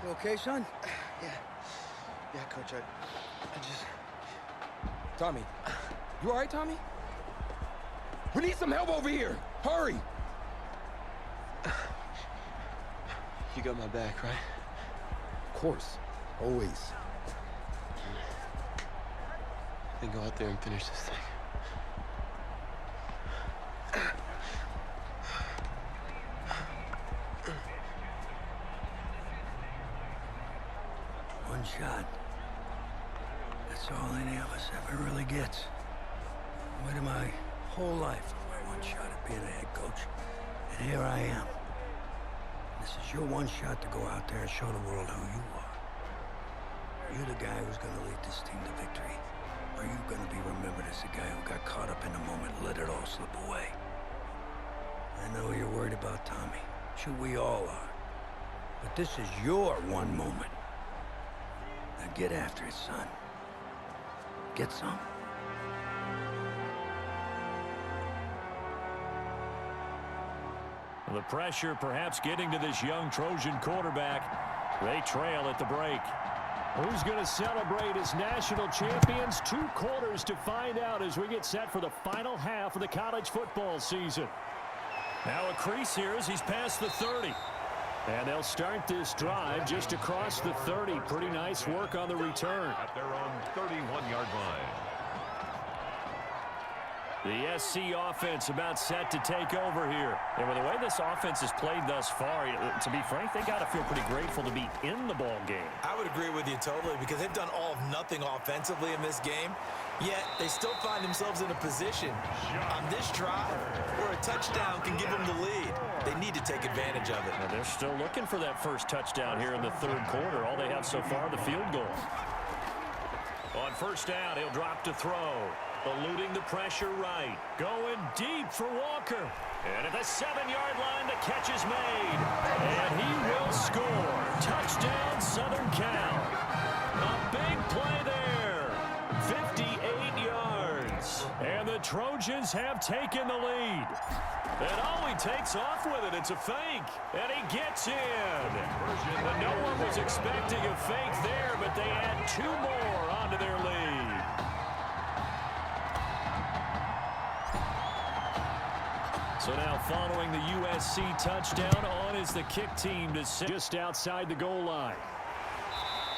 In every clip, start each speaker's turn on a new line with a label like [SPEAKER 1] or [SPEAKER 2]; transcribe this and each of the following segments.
[SPEAKER 1] You okay, son?
[SPEAKER 2] Yeah, Coach, I just...
[SPEAKER 3] Tommy. You all right, Tommy? We need some help over here. Hurry.
[SPEAKER 2] You got my back, right?
[SPEAKER 3] Of course. Always.
[SPEAKER 2] Then go out there and finish this thing.
[SPEAKER 1] One shot. That's all any of us ever really gets. I waited my whole life for my one shot at being a head coach. And here I am. This is your one shot to go out there and show the world who you are. Are you the guy who's gonna lead this team to victory? Or are you gonna be remembered as the guy who got caught up in the moment and let it all slip away? I know you're worried about Tommy. Sure, we all are. But this is your one moment. Now get after it, son. Get some.
[SPEAKER 4] The pressure perhaps getting to this young Trojan quarterback. They trail at the break. Who's going to celebrate as national champions? 2 quarters to find out as we get set for the final half of the college football season. Now a crease here as he's past the 30. And they'll start this drive just across the 30. Pretty nice work on the return.
[SPEAKER 5] At their own 31-yard line.
[SPEAKER 4] The SC offense about set to take over here. And with the way this offense has played thus far, to be frank, they got to feel pretty grateful to be in the ball game.
[SPEAKER 6] I would agree with you totally because they've done all of nothing offensively in this game, yet they still find themselves in a position on this drive where a touchdown can give them the lead. They need to take advantage of it.
[SPEAKER 4] Now they're still looking for that first touchdown here in the 3rd quarter. All they have so far, the field goal. On first down, he'll drop to throw. Eluding the pressure right. Going deep for Walker. And at the 7-yard line, the catch is made. And he will score. Touchdown, Southern Cal. A big play there. 58 yards. And the Trojans have taken the lead. And he takes off with it. It's a fake. And he gets in. And no one was expecting a fake there, but they add 2 more onto their lead. So now following the USC touchdown, on is the kick team to sit just outside the goal line.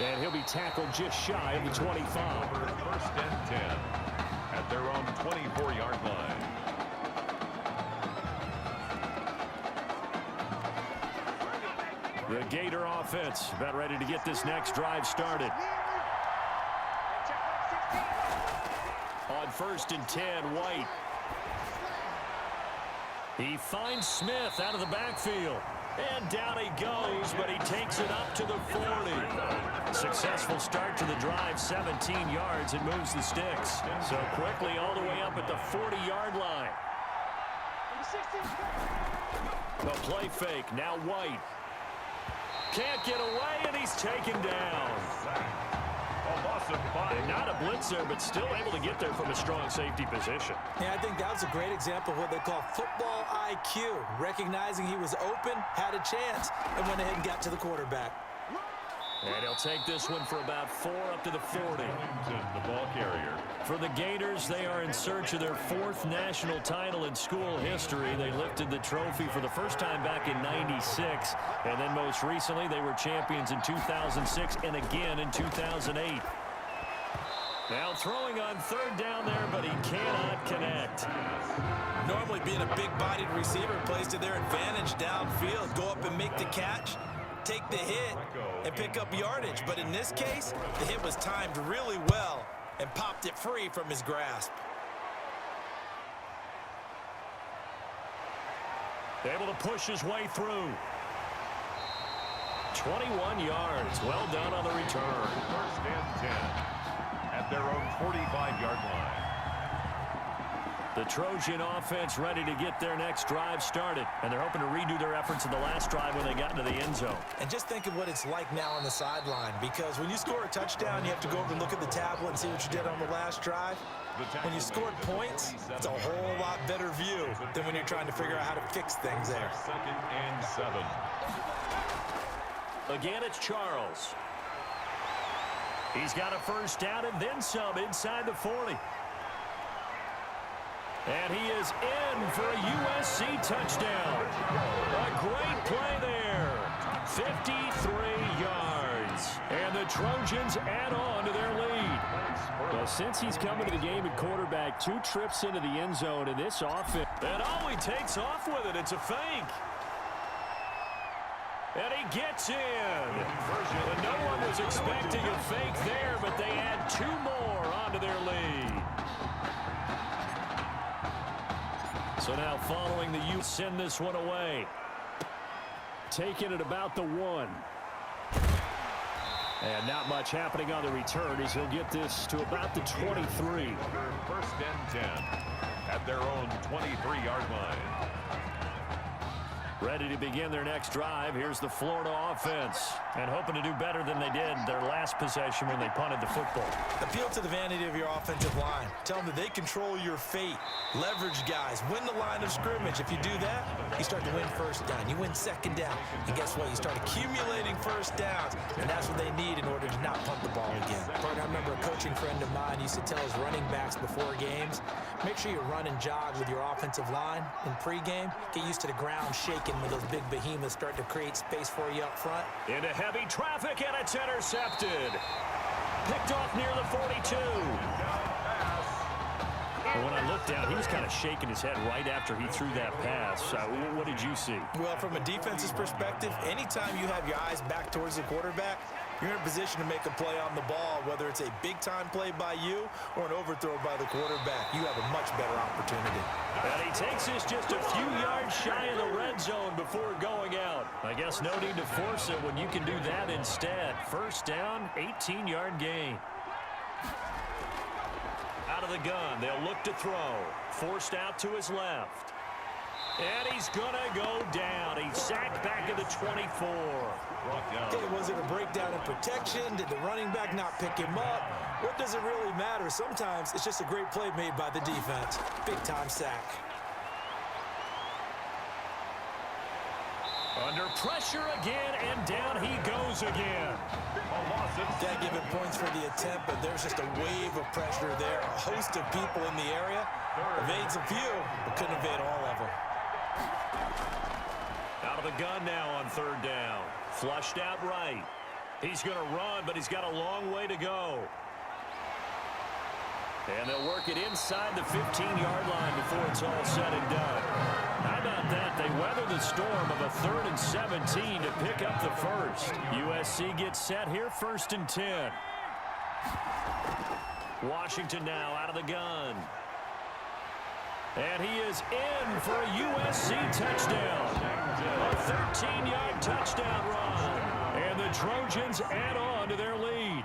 [SPEAKER 4] And he'll be tackled just shy of the 25.
[SPEAKER 5] First and 10 at their own 24-yard line.
[SPEAKER 4] The Gator offense about ready to get this next drive started. On first and 10, White. He finds Smith out of the backfield. And down he goes, but he takes it up to the 40. Successful start to the drive, 17 yards, and moves the sticks. So quickly all the way up at the 40-yard line. The play fake, now White. Can't get away, and he's taken down. And not a blitzer, but still able to get there from a strong safety position.
[SPEAKER 6] Yeah, I think that was a great example of what they call football IQ. Recognizing he was open, had a chance, and went ahead and got to the quarterback.
[SPEAKER 4] And he'll take this one for about 4 up to the 40.
[SPEAKER 5] The ball carrier.
[SPEAKER 4] For the Gators, they are in search of their 4th national title in school history. They lifted the trophy for the first time back in '96. And then most recently, they were champions in 2006 and again in 2008. Now throwing on 3rd down there, but he cannot connect.
[SPEAKER 6] Normally being a big-bodied receiver plays to their advantage downfield. Go up and make the catch, take the hit, and pick up yardage. But in this case, the hit was timed really well and popped it free from his grasp.
[SPEAKER 4] Able to push his way through. 21 yards. Well done on the return.
[SPEAKER 5] First and 10 at their own 45-yard line.
[SPEAKER 4] The Trojan offense ready to get their next drive started. And they're hoping to redo their efforts in the last drive when they got into the end zone.
[SPEAKER 6] And just think of what it's like now on the sideline, because when you score a touchdown, you have to go over and look at the tablet and see what you did on the last drive. When you scored points, it's a whole lot better view than when you're trying to figure out how to fix things there.
[SPEAKER 5] 2nd and 7.
[SPEAKER 4] Again, it's Charles. He's got a first down and then some inside the 40. And he is in for a USC touchdown. A great play there. 53 yards. And the Trojans add on to their lead. Well, since he's coming to the game at quarterback, 2 trips into the end zone in this offense. And he takes off with it. It's a fake. And he gets in. And no one was expecting a fake there, but they add 2 more onto their lead. So now following the youth, send this one away. Taking it about the 1. And not much happening on the return as he'll get this to about the 23.
[SPEAKER 5] First and 10 at their own 23-yard line.
[SPEAKER 4] Ready to begin their next drive. Here's the Florida offense. And hoping to do better than they did their last possession when they punted the football.
[SPEAKER 6] Appeal to the vanity of your offensive line. Tell them that they control your fate. Leverage guys. Win the line of scrimmage. If you do that, you start to win first down. You win second down. And guess what? You start accumulating first downs. And that's what they need in order to not punt the ball again. Partner, I remember a coaching friend of mine used to tell his running backs before games, make sure you run and jog with your offensive line in pregame. Get used to the ground shaking when those big behemoths start to create space for you up front.
[SPEAKER 4] Into heavy traffic, and it's intercepted. Picked off near the 42. Well, when I looked down, he was kind of shaking his head right after he threw that pass. What did you see?
[SPEAKER 6] Well, from a defense's perspective, anytime you have your eyes back towards the quarterback, you're in a position to make a play on the ball, whether it's a big-time play by you or an overthrow by the quarterback. You have a much better opportunity.
[SPEAKER 4] And he takes this just a few yards shy of the red zone before going out. I guess no need to force it when you can do that instead. First down, 18-yard gain. Out of the gun, they'll look to throw. Forced out to his left. And he's going to go down. He's sacked back at the 24.
[SPEAKER 6] Okay, was it a breakdown in protection? Did the running back not pick him up? What does it really matter? Sometimes it's just a great play made by the defense. Big-time sack.
[SPEAKER 4] Under pressure again, and down he goes again.
[SPEAKER 6] Can't give him points for the attempt, but there's just a wave of pressure there. A host of people in the area. Evades a few, but couldn't evade all of them.
[SPEAKER 4] Out of the gun now on third down. Flushed out right. He's going to run, but he's got a long way to go. And they'll work it inside the 15-yard line before it's all said and done. How about that? They weather the storm of a 3rd and 17 to pick up the first. USC gets set here, 1st and 10. Washington now out of the gun. And he is in for a USC touchdown. A 13-yard touchdown run. And the Trojans add on to their lead.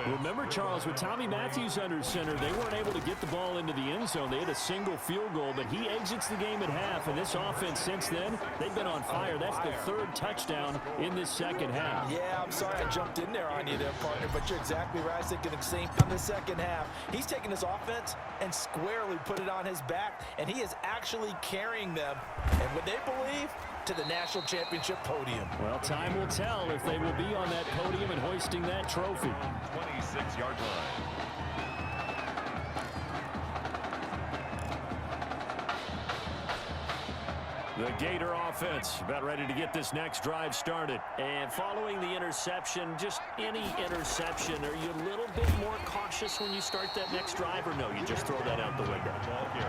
[SPEAKER 4] Remember, Charles, with Tommy Matthews under center, they weren't able to get the ball into the end zone. They had a single field goal, but he exits the game at half. And this offense since then, they've been on fire. That's the 3rd touchdown in this second half.
[SPEAKER 6] Yeah, I'm sorry I jumped in there on you there, partner, but you're exactly right. I was thinking the same in the second half. He's taking his offense and squarely put it on his back, and he is actually carrying them, and what they believe, to the national championship podium.
[SPEAKER 4] Well, time will tell if they will be on that podium and hoisting that trophy.
[SPEAKER 5] 26-yard line.
[SPEAKER 4] The Gator offense about ready to get this next drive started. And following the interception, just any interception, are you a little bit more cautious when you start that next drive, or no, you just throw that out the window?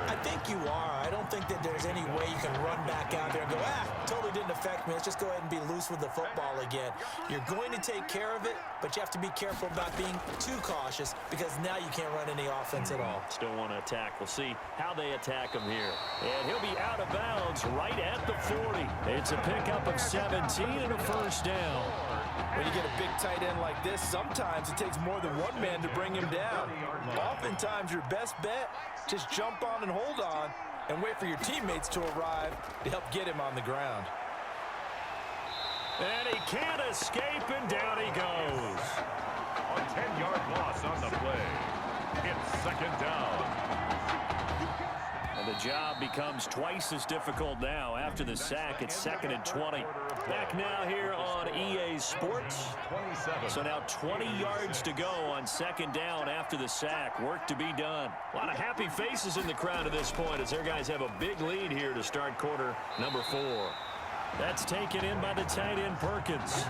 [SPEAKER 6] I think you are. I don't think that there's any way you can run back out there and go, totally didn't affect me. Let's just go ahead and be loose with the football again. You're going to take care of it, but you have to be careful about being too cautious because now you can't run any offense at all.
[SPEAKER 4] Still want to attack. We'll see how they attack him here. And he'll be out of bounds right at the 40. It's a pickup of 17 and a first down.
[SPEAKER 6] When you get a big tight end like this, sometimes it takes more than one man to bring him down. Oftentimes, your best bet, just jump on and hold on and wait for your teammates to arrive to help get him on the ground.
[SPEAKER 4] And he can't escape, and down he goes.
[SPEAKER 5] A 10-yard loss on the play. It's second down.
[SPEAKER 4] And the job becomes twice as difficult now after the sack. It's 2nd and 20. Back now here on EA Sports. So now 20 yards to go on 2nd down after the sack. Work to be done. A lot of happy faces in the crowd at this point as their guys have a big lead here to start quarter number 4. That's taken in by the tight end Perkins.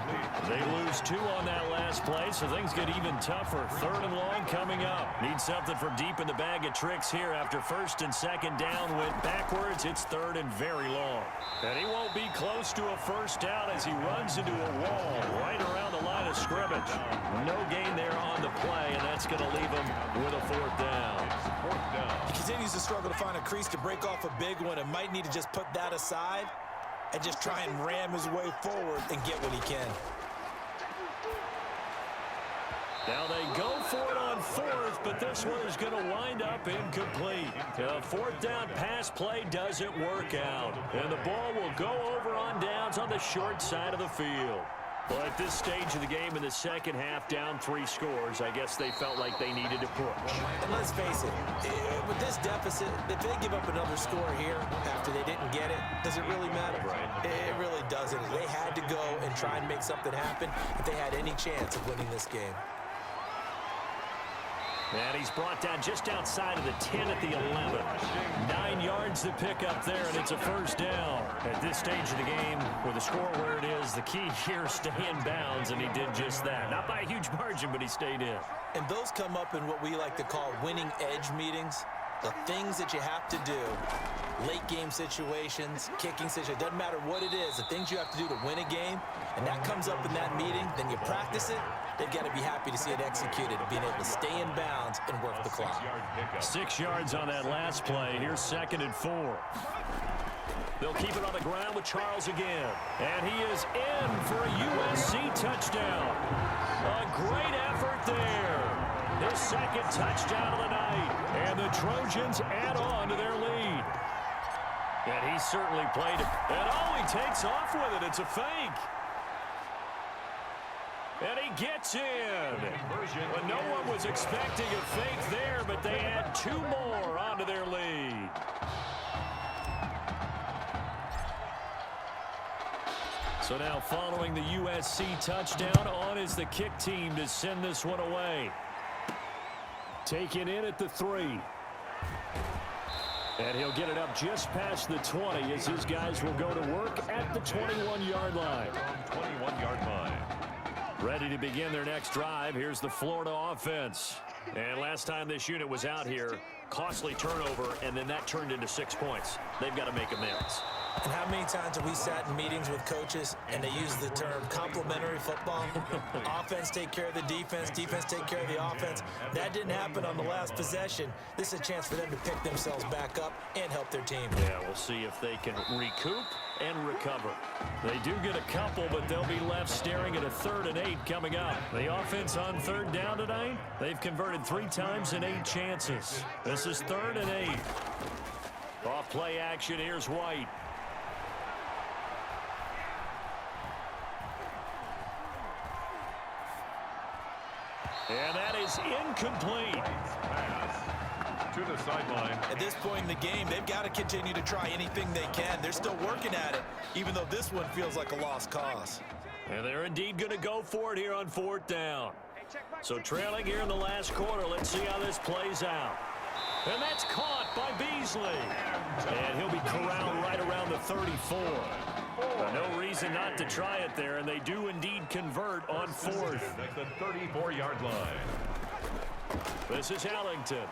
[SPEAKER 4] They lose 2 on that last play, so things get even tougher. 3rd and long coming up. Need something from deep in the bag of tricks here after 1st and 2nd down went backwards. It's 3rd and very long. And he won't be close to a 1st down as he runs into a wall right around the line of scrimmage. No gain there on the play, and that's going to leave him with a 4th down.
[SPEAKER 6] He continues to struggle to find a crease to break off a big one and might need to just put that aside and just try and ram his way forward and get what he can.
[SPEAKER 4] Now they go for it on 4th, but this one is going to wind up incomplete. The 4th down pass play doesn't work out, and the ball will go over on downs on the short side of the field. Well, at this stage of the game in the second half, down 3 scores, I guess they felt like they needed to push.
[SPEAKER 6] And let's face it, with this deficit, if they give up another score here after they didn't get it, does it really matter? Right. It really doesn't. They had to go and try and make something happen if they had any chance of winning this game.
[SPEAKER 4] And he's brought down just outside of the 10 at the 11. 9 yards to pick up there, and it's a 1st down. At this stage of the game, with the score where it is, the key here is stay in bounds, and he did just that. Not by a huge margin, but he stayed in.
[SPEAKER 6] And those come up in what we like to call winning edge meetings. The things that you have to do, late game situations, kicking situations, doesn't matter what it is, the things you have to do to win a game, and that comes up in that meeting, then you practice it, they've got to be happy to see it executed, being able to stay in bounds and work the clock.
[SPEAKER 4] 6 yards on that last play. Here's 2nd and 4. They'll keep it on the ground with Charles again. And he is in for a USC touchdown. A great effort there. His 2nd touchdown of the night. And the Trojans add on to their lead. And he certainly played it. And oh, he takes off with it. It's a fake. And he gets in. Well, no one was expecting a fake there, but they add 2 more onto their lead. So now following the USC touchdown, on is the kick team to send this one away. Taken in at the 3. And he'll get it up just past the 20 as his guys will go to work at the 21-yard line.
[SPEAKER 5] 21-yard line.
[SPEAKER 4] Ready to begin their next drive. Here's the Florida offense. And last time this unit was out here, costly turnover, and then that turned into 6 points. They've got to make amends.
[SPEAKER 6] And how many times have we sat in meetings with coaches and they use the term complementary football? Offense take care of the defense, defense take care of the offense. That didn't happen on the last possession. This is a chance for them to pick themselves back up and help their team.
[SPEAKER 4] Yeah, we'll see if they can recoup and recover. They do get a couple, but they'll be left staring at a 3rd and 8 coming up. The offense on 3rd down tonight, they've converted 3 times in 8 chances. This is 3rd and 8. Off play action, here's White. And that is incomplete.
[SPEAKER 5] Pass to the sideline.
[SPEAKER 6] At this point in the game, they've got to continue to try anything they can. They're still working at it, even though this one feels like a lost cause.
[SPEAKER 4] And they're indeed going to go for it here on 4th down. So trailing here in the last quarter, let's see how this plays out. And that's caught by Beasley. And he'll be corralled right around the 34. No reason not to try it there, and they do indeed convert on 4th.
[SPEAKER 5] At the 34-yard line.
[SPEAKER 4] This is Ellington.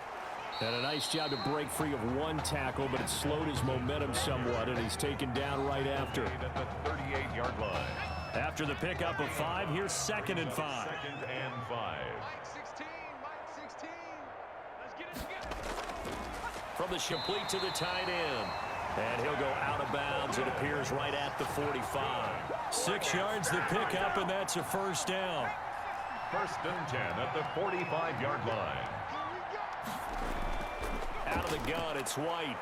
[SPEAKER 4] And a nice job to break free of 1 tackle, but it slowed his momentum somewhat, and he's taken down right after.
[SPEAKER 5] At the 38-yard line.
[SPEAKER 4] After the pickup of 5, here's 2nd and 5.
[SPEAKER 5] 2nd and 5.
[SPEAKER 4] From the complete to the tight end. And he'll go out of bounds. It appears right at the 45. 6 yards the pickup, and that's a 1st down.
[SPEAKER 5] 1st and 10 at the 45-yard line.
[SPEAKER 4] Out of the gun, it's White.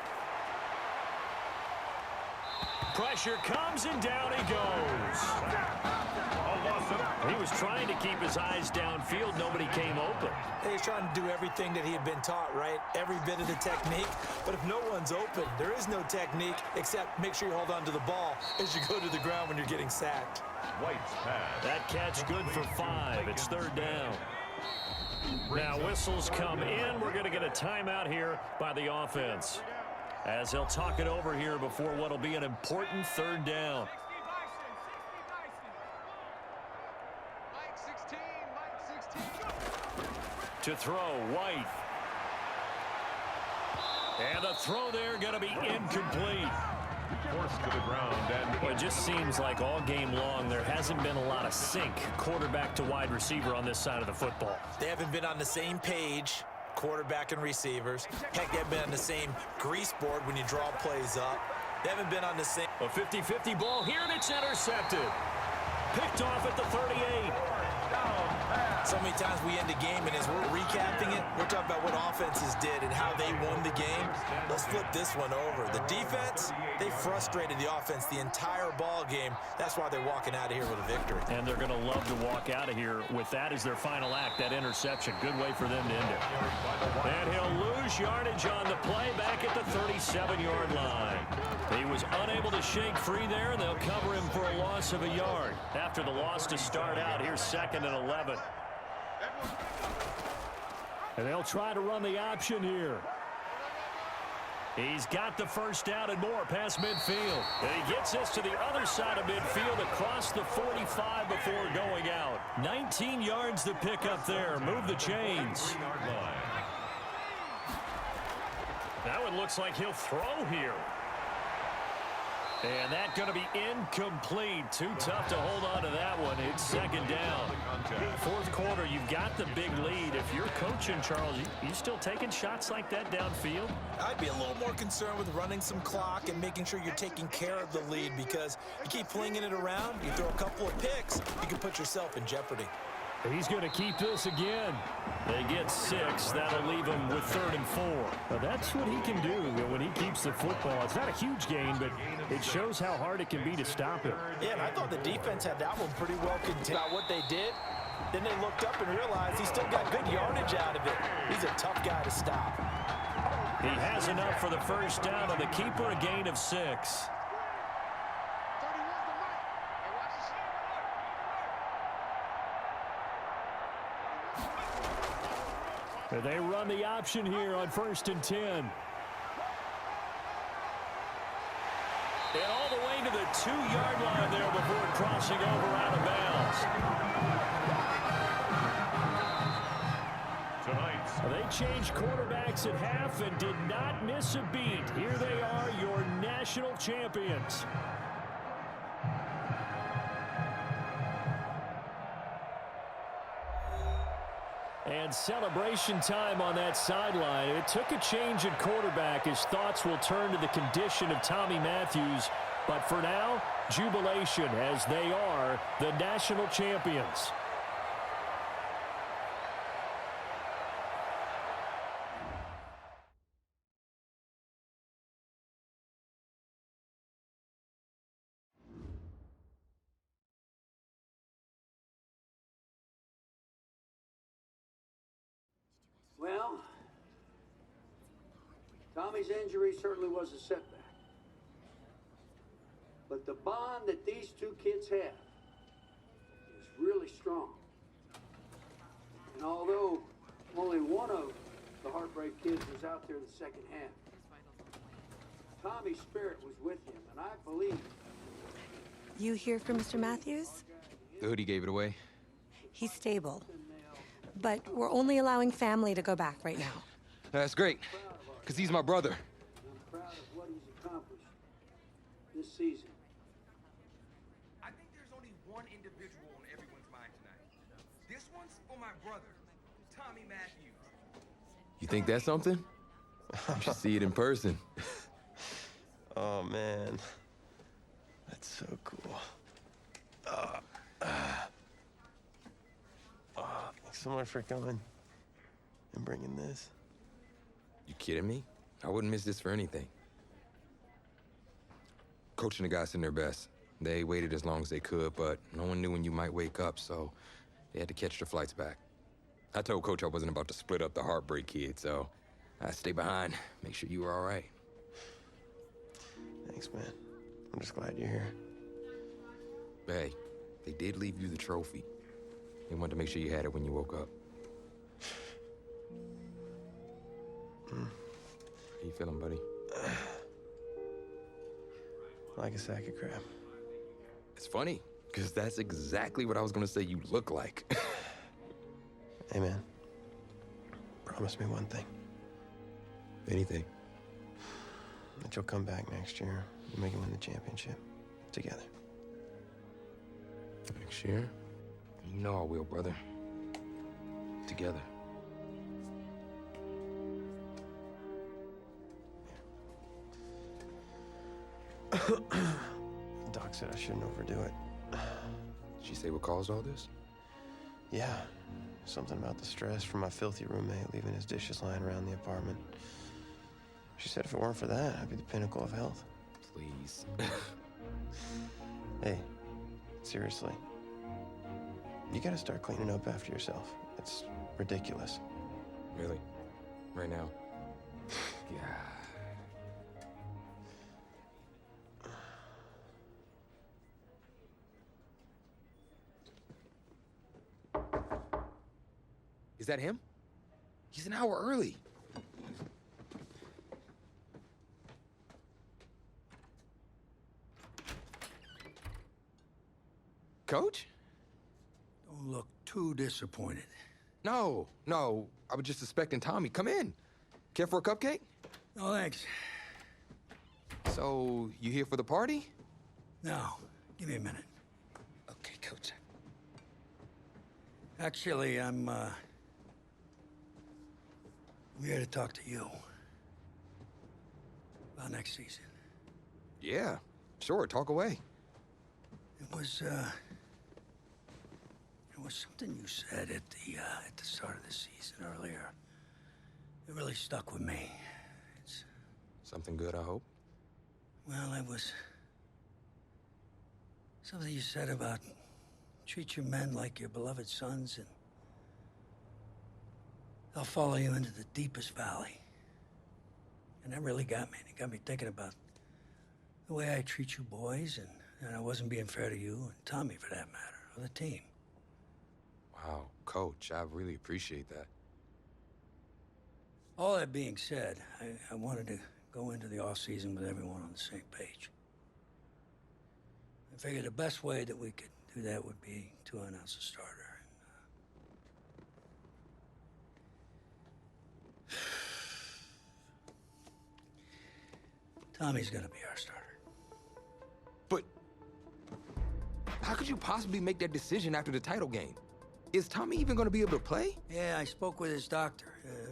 [SPEAKER 4] Pressure comes, and down he goes. He was trying to keep his eyes downfield. Nobody came open.
[SPEAKER 6] He's trying to do everything that he had been taught, right? Every bit of the technique. But if no one's open, there is no technique except make sure you hold on to the ball as you go to the ground when you're getting sacked.
[SPEAKER 5] White's pass.
[SPEAKER 4] That catch good for 5. It's 3rd down. Now whistles come in. We're going to get a timeout here by the offense, as they'll talk it over here before what will be an important 3rd down. To throw, White. And the throw there going to be incomplete.
[SPEAKER 5] Forced to the ground. And
[SPEAKER 4] Well, it just seems like all game long there hasn't been a lot of sync quarterback to wide receiver on this side of the football.
[SPEAKER 6] They haven't been on the same page, quarterback and receivers. Heck, they haven't been on the same grease board when you draw plays up. They haven't been on the same.
[SPEAKER 4] A 50-50 ball here, and it's intercepted. Picked off at the 38.
[SPEAKER 6] So many times we end the game, and as we're recapping it, we're talking about what offenses did and how they won the game. Let's flip this one over. The defense, they frustrated the offense the entire ball game. That's why they're walking out of here with a victory.
[SPEAKER 4] And they're going to love to walk out of here with that as their final act, that interception. Good way for them to end it. And he'll lose yardage on the play back at the 37-yard line. He was unable to shake free there, and they'll cover him for a loss of a yard. After the loss to start out, here's 2nd and 11. And they'll try to run the option here. He's got the first down and more past midfield. And he gets this to the other side of midfield across the 45 before going out. 19 yards to pick up there. Move the chains. That one looks like he'll throw here. And that's going to be incomplete. Too tough to hold on to that one. It's 2nd down. 4th quarter, you've got the big lead. If you're coaching, Charles, you still taking shots like that downfield?
[SPEAKER 6] I'd be a little more concerned with running some clock and making sure you're taking care of the lead, because you keep flinging it around, you throw a couple of picks, you can put yourself in jeopardy.
[SPEAKER 4] He's going to keep this again. They get 6. That'll leave him with 3rd and 4. Now that's what he can do when he keeps the football. It's not a huge gain, but it shows how hard it can be to stop him.
[SPEAKER 6] Yeah, and I thought the defense had that one pretty well contained. About what they did, then they looked up and realized he still got good yardage out of it. He's a tough guy to stop.
[SPEAKER 4] He has enough for the first down, and the keeper a gain of 6. And they run the option here on 1st and 10. And all the way to the 2-yard line there before crossing over out of bounds. They changed quarterbacks at half and did not miss a beat. Here they are, your national champions. And celebration time on that sideline. It took a change at quarterback. His thoughts will turn to the condition of Tommy Matthews. But for now, jubilation as they are the national champions.
[SPEAKER 1] Well, Tommy's injury certainly was a setback. But the bond that these two kids have is really strong. And although only one of the Heartbreak kids was out there in the second half, Tommy's spirit was with him, and I believe...
[SPEAKER 7] You here for Mr. Matthews?
[SPEAKER 3] The hoodie gave it away.
[SPEAKER 7] He's stable. But we're only allowing family to go back right now.
[SPEAKER 3] That's great, because he's my brother.
[SPEAKER 1] I'm proud of what he's accomplished this season.
[SPEAKER 8] I think there's only one individual on everyone's mind tonight. This one's for my brother, Tommy Matthews.
[SPEAKER 3] You think that's something? You should see it in person.
[SPEAKER 2] Oh, man. That's so cool. Thanks so much for coming and bringing this.
[SPEAKER 9] You kidding me? I wouldn't miss this for anything.
[SPEAKER 3] coaching the guys in their best. They waited as long as they could, but no one knew when you might wake up, so they had to catch their flights back. I told Coach I wasn't about to split up the Heartbreak Kid, so I stayed behind, make sure you were all right.
[SPEAKER 2] Thanks, man. I'm just glad you're here.
[SPEAKER 3] But hey, they did leave you the trophy. They wanted to make sure you had it when you woke up. How you feeling, buddy?
[SPEAKER 2] Like a sack of crap.
[SPEAKER 3] It's funny, because that's exactly what I was going to say you look like.
[SPEAKER 2] Hey, man. Promise me one thing.
[SPEAKER 3] Anything.
[SPEAKER 2] That you'll come back next year and make it win the championship. Together.
[SPEAKER 3] Next year? You know I will, brother. Together.
[SPEAKER 2] Doc said I shouldn't overdo it.
[SPEAKER 3] Did she say what caused all this?
[SPEAKER 2] Yeah. Something about the stress from my filthy roommate leaving his dishes lying around the apartment. She said if it weren't for that, I'd be the pinnacle of health.
[SPEAKER 3] Please.
[SPEAKER 2] Hey, seriously. You gotta start cleaning up after yourself. It's ridiculous.
[SPEAKER 3] Really? Right now? Yeah. Is that him? He's an hour early. Coach?
[SPEAKER 1] Don't look too disappointed.
[SPEAKER 3] No. I was just expecting Tommy. Come in. Care for a cupcake?
[SPEAKER 1] No, thanks.
[SPEAKER 3] So, you here for the party?
[SPEAKER 1] No, give me a minute.
[SPEAKER 3] Okay, Coach.
[SPEAKER 1] Actually, I'm here to talk to you about next season.
[SPEAKER 3] Yeah, sure, talk away.
[SPEAKER 1] It was something you said at the start of the season earlier. It really stuck with me. It's,
[SPEAKER 3] Something good, I hope?
[SPEAKER 1] well, it was something you said about treat your men like your beloved sons, and they'll follow you into the deepest valley. And that really got me. It got me thinking about the way I treat you boys, and I wasn't being fair to you, and Tommy for that matter, or the team.
[SPEAKER 3] Wow, Coach, I really appreciate that.
[SPEAKER 1] All that being said, I wanted to go into the off-season with everyone on the same page. I figured the best way that we could do that would be to announce a starter. Tommy's gonna be our starter.
[SPEAKER 3] But how could you possibly make that decision after the title game? Is Tommy even going to be able to play?
[SPEAKER 1] Yeah, I spoke with his doctor.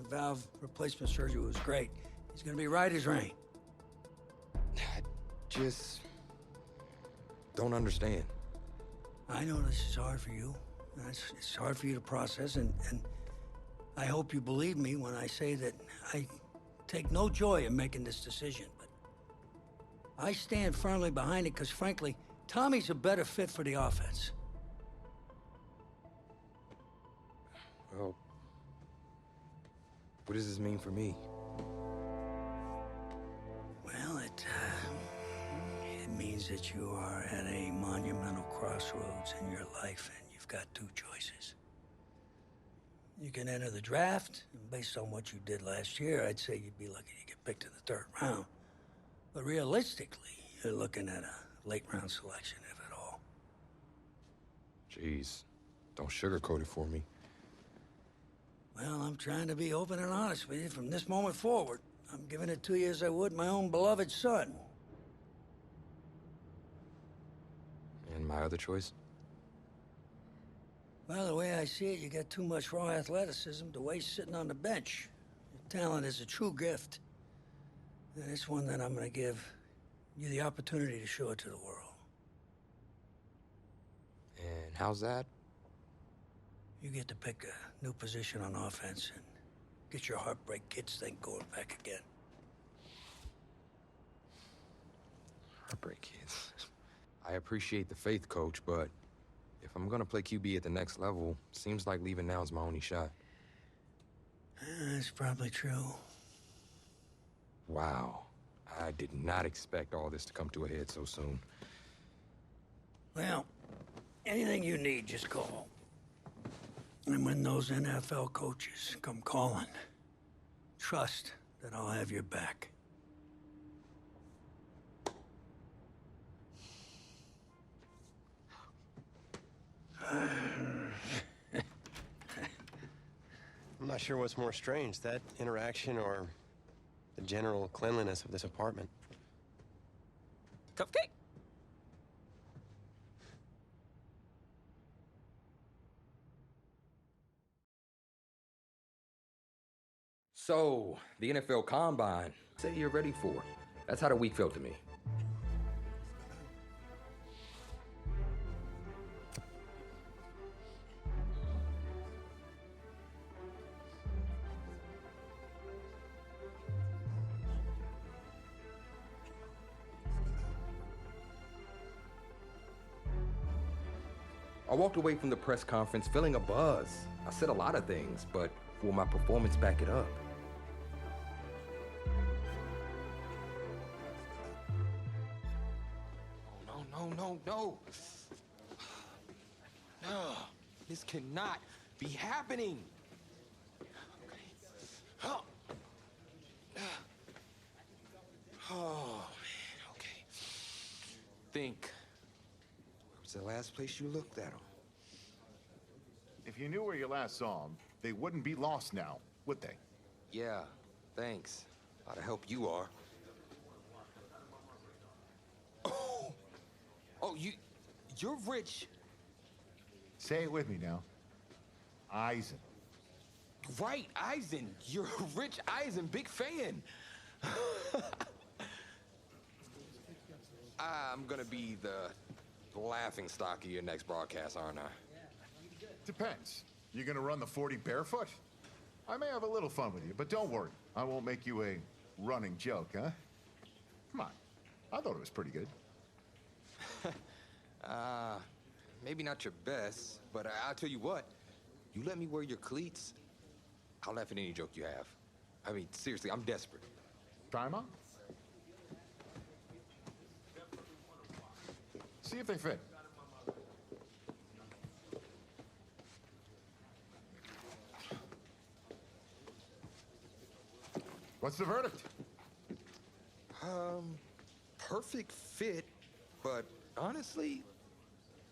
[SPEAKER 1] Valve replacement surgery was great. He's gonna be right as rain.
[SPEAKER 3] I just don't understand.
[SPEAKER 1] I know this is hard for you. It's hard for you to process, and I hope you believe me when I say that I take no joy in making this decision, but I stand firmly behind it because, frankly, Tommy's a better fit for the offense.
[SPEAKER 3] Well, what does this mean for me?
[SPEAKER 1] Well, it means that you are at a monumental crossroads in your life, and you've got two choices. You can enter the draft, and based on what you did last year, I'd say you'd be lucky to get picked in the 3rd round. But realistically, you're looking at a late-round selection, if at all.
[SPEAKER 3] Jeez, don't sugarcoat it for me.
[SPEAKER 1] Well, I'm trying to be open and honest with you from this moment forward. I'm giving it to you as I would my own beloved son.
[SPEAKER 3] And my other choice?
[SPEAKER 1] Well, the way I see it, you got too much raw athleticism to waste sitting on the bench. Your talent is a true gift. And it's one that I'm gonna give you the opportunity to show it to the world.
[SPEAKER 3] And how's that?
[SPEAKER 1] You get to pick a new position on offense and get your Heartbreak Kids thing going back again.
[SPEAKER 3] heartbreak kids. I appreciate the faith, Coach, but if I'm gonna play QB at the next level, seems like leaving now is my only shot.
[SPEAKER 1] That's probably true.
[SPEAKER 3] Wow. I did not expect all this to come to a head so soon.
[SPEAKER 1] Well, anything you need, just call. And when those NFL coaches come calling, trust that I'll have your back.
[SPEAKER 2] I'm not sure what's more strange, that interaction or the general cleanliness of this apartment.
[SPEAKER 6] Cupcake?
[SPEAKER 3] So, the NFL Combine, say you're ready for. That's how the week felt to me. I walked away from the press conference feeling a buzz. I said a lot of things, but will my performance back it up? Oh, no. No, this cannot be happening. Okay. Oh, man, okay. Think. Where was the last place you looked at him?
[SPEAKER 5] If you knew where you last saw them, they wouldn't be lost now, would they?
[SPEAKER 3] Yeah, thanks. A lot of help you are. Oh, you're rich.
[SPEAKER 5] Say it with me now. Eisen.
[SPEAKER 3] Right, Eisen. You're Rich Eisen, big fan. I'm gonna be the laughing stock of your next broadcast, aren't I?
[SPEAKER 5] Depends. You gonna run the 40 barefoot? I may have a little fun with you, but don't worry. I won't make you a running joke, huh? Come on. I thought it was pretty good.
[SPEAKER 3] Maybe not your best, but I'll tell you what. You let me wear your cleats, I'll laugh at any joke you have. I mean, seriously, I'm desperate.
[SPEAKER 5] Try 'em on. See if they fit. What's the verdict?
[SPEAKER 3] Perfect fit, but honestly,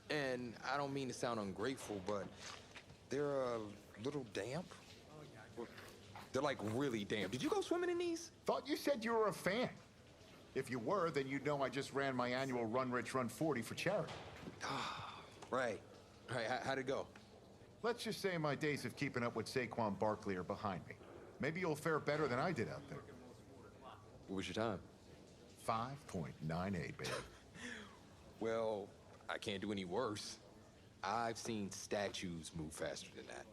[SPEAKER 3] and I don't mean to sound ungrateful, but they're a little damp. They're like really damp. Did you go swimming in these?
[SPEAKER 5] Thought you said you were a fan. If you were, then you'd know I just ran my annual Run Rich Run 40 for charity.
[SPEAKER 3] Right. How'd it go?
[SPEAKER 5] Let's just say my days of keeping up with Saquon Barkley are behind me. Maybe you'll fare better than I did out there.
[SPEAKER 3] What was your time?
[SPEAKER 5] 5.98, baby.
[SPEAKER 3] Well, I can't do any worse. I've seen statues move faster than that.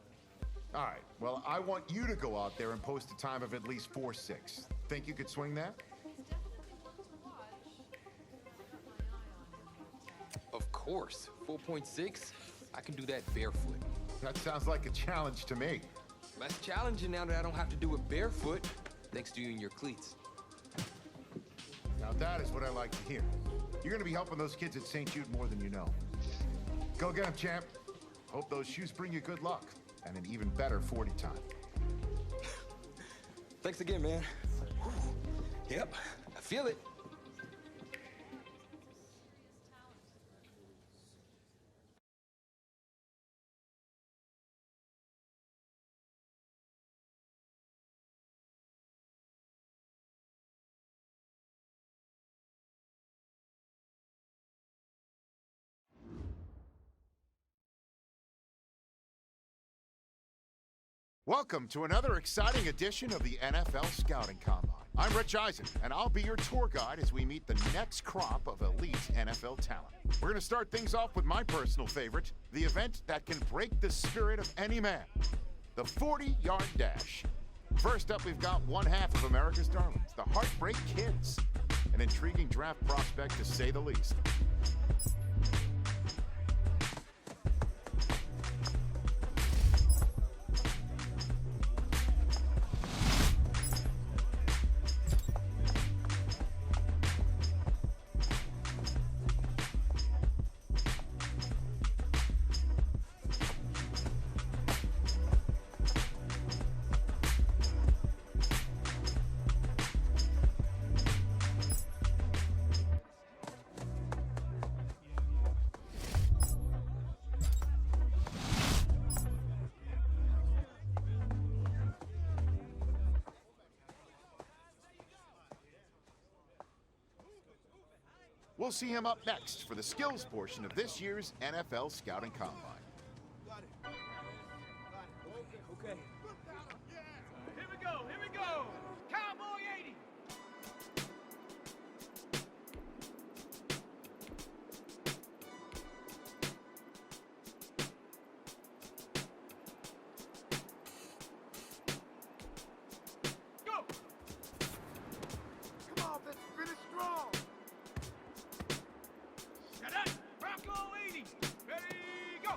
[SPEAKER 5] All right, well, I want you to go out there and post a time of at least 4.6. Think you could swing that?
[SPEAKER 3] Of course. 4.6? I can do that barefoot.
[SPEAKER 5] That sounds like a challenge to me.
[SPEAKER 3] That's challenging now that I don't have to do it barefoot, thanks to you and your cleats.
[SPEAKER 5] Now that is what I like to hear. You're gonna be helping those kids at St. Jude more than you know. Go get them, champ. Hope those shoes bring you good luck and an even better 40 time.
[SPEAKER 3] Thanks again, man. Whew. Yep, I feel it.
[SPEAKER 5] Welcome to another exciting edition of the NFL Scouting Combine. I'm Rich Eisen, and I'll be your tour guide as we meet the next crop of elite NFL talent. We're going to start things off with my personal favorite, the event that can break the spirit of any man, the 40-yard dash. First up, we've got one half of America's darlings, the Heartbreak Kids. An intriguing draft prospect, to say the least. We'll see him up next for the skills portion of this year's NFL Scouting Combine.
[SPEAKER 8] Okay. Here we go, here we go. Cowboy 80. Go. Come on, let's finish strong. Set up. Bronco 80. Ready, go.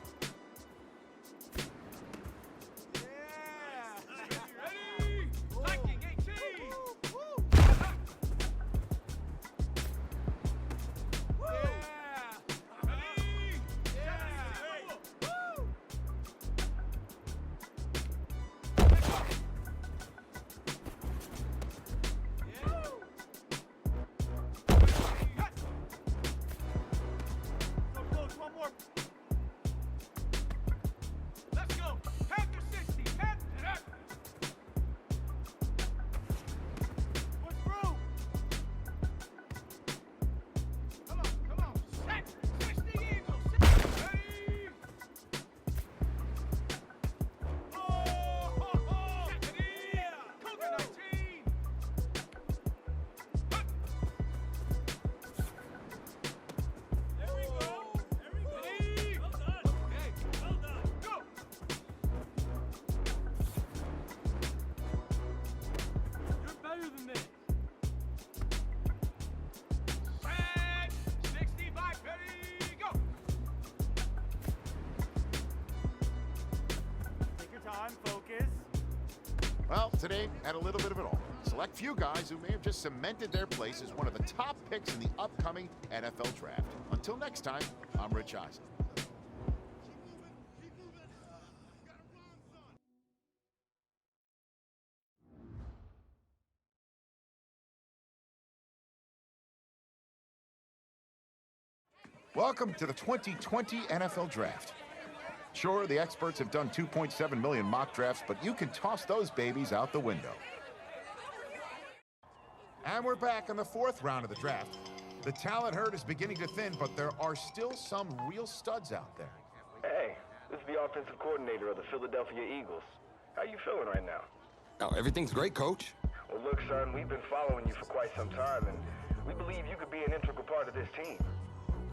[SPEAKER 8] Ready? Viking 18! Ready? One more. Let's go. Panther 60. Panther. What's through? Come on. Set. 60 Eagles. Ready? Oh, ready? Cougar 19. There we go. Ready? Well done. Okay, well done. Go. You're better than this. Set. 65. Ready? Go. Take your time. Focus.
[SPEAKER 5] Well, today had a little bit of it all. Select few guys who may have just cemented their place as one of the top picks in the upcoming NFL Draft. Until next time, I'm Rich Eisen. Welcome to the 2020 NFL Draft. Sure, the experts have done 2.7 million mock drafts, but you can toss those babies out the window. And we're back in the fourth round of the draft. The talent herd is beginning to thin, but there are still some real studs out there.
[SPEAKER 9] Hey, this is the offensive coordinator of the Philadelphia Eagles. How you feeling right now?
[SPEAKER 3] Oh, everything's great, Coach.
[SPEAKER 9] Well, look, son, we've been following you for quite some time, and we believe you could be an integral part of this team.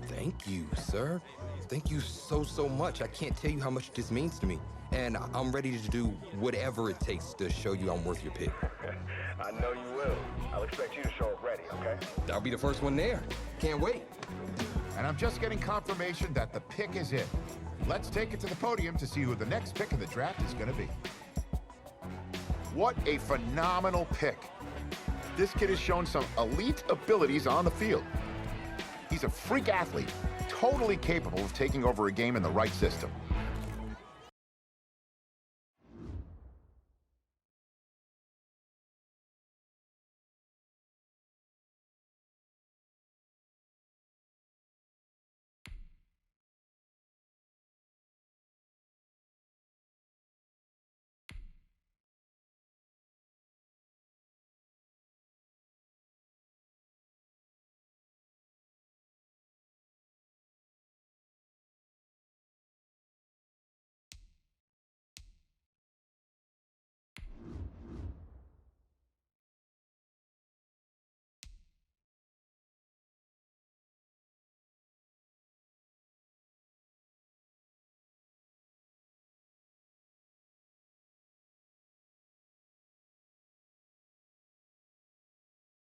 [SPEAKER 3] Thank you, sir. Thank you so much. I can't tell you how much this means to me. And I'm ready to do whatever it takes to show you I'm worth your pick.
[SPEAKER 9] I know you will. I'll expect you to show up ready, okay?
[SPEAKER 3] I'll be the first one there. Can't wait.
[SPEAKER 5] And I'm just getting confirmation that the pick is in. Let's take it to the podium to see who the next pick in the draft is going to be. What a phenomenal pick. This kid has shown some elite abilities on the field. He's a freak athlete, totally capable of taking over a game in the right system.